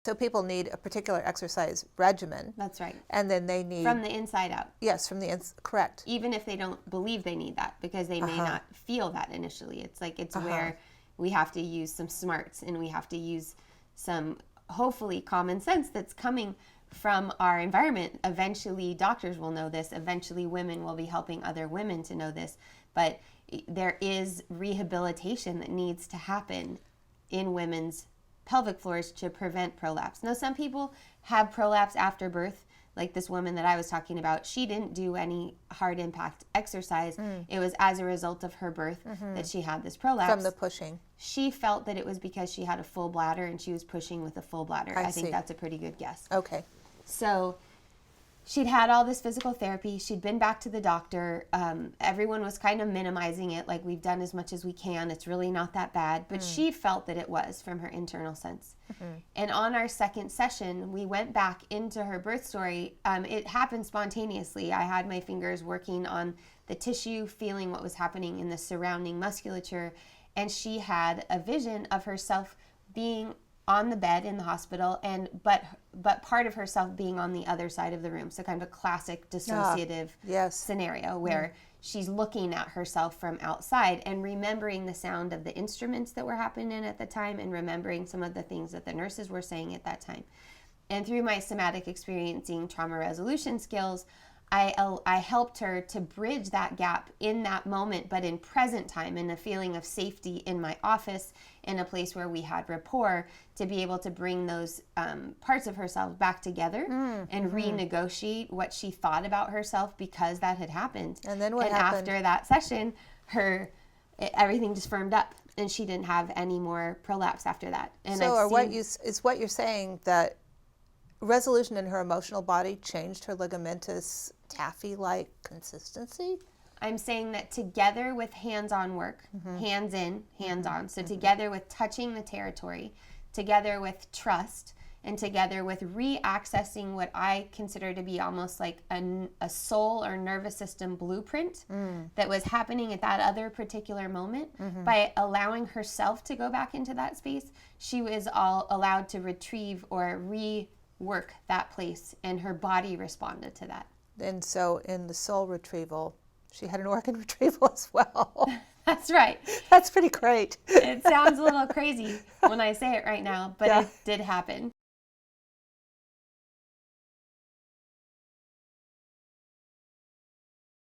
So people need a particular exercise regimen. That's right. And then they need... From the inside out. Yes, correct. Even if they don't believe they need that, because they may not feel that initially. It's like, it's where we have to use some smarts, and we have to use some, hopefully, common sense that's coming from our environment. Eventually, doctors will know this. Eventually, women will be helping other women to know this. But there is rehabilitation that needs to happen in women's pelvic floors to prevent prolapse. Now, some people have prolapse after birth, like this woman that I was talking about. She didn't do any hard impact exercise. It was as a result of her birth that she had this prolapse. From the pushing. She felt that it was because she had a full bladder and she was pushing with a full bladder. I think that's a pretty good guess. Okay. So she'd had all this physical therapy. She'd been back to the doctor. Everyone was kind of minimizing it, like, we've done as much as we can. It's really not that bad. But she felt that it was, from her internal sense. And on our second session, we went back into her birth story. It happened spontaneously. I had my fingers working on the tissue, feeling what was happening in the surrounding musculature. And she had a vision of herself being on the bed in the hospital, but part of herself being on the other side of the room. So kind of a classic dissociative scenario where she's looking at herself from outside and remembering the sound of the instruments that were happening at the time, and remembering some of the things that the nurses were saying at that time. And through my somatic experiencing trauma resolution skills, I helped her to bridge that gap in that moment, but in present time, in a feeling of safety in my office, in a place where we had rapport, to be able to bring those parts of herself back together and renegotiate what she thought about herself, because that had happened. And then what happened? After that session, everything just firmed up, and she didn't have any more prolapse after that. And so what you're saying that resolution in her emotional body changed her ligamentous taffy-like consistency? I'm saying that together with hands-on work, hands in, hands-on, so together with touching the territory, together with trust, and together with re-accessing what I consider to be almost like a soul or nervous system blueprint that was happening at that other particular moment, by allowing herself to go back into that space, she was all allowed to retrieve or rework that place, and her body responded to that. And so in the soul retrieval, she had an organ retrieval as well. That's right. That's pretty great. It sounds a little crazy when I say it right now, but it did happen.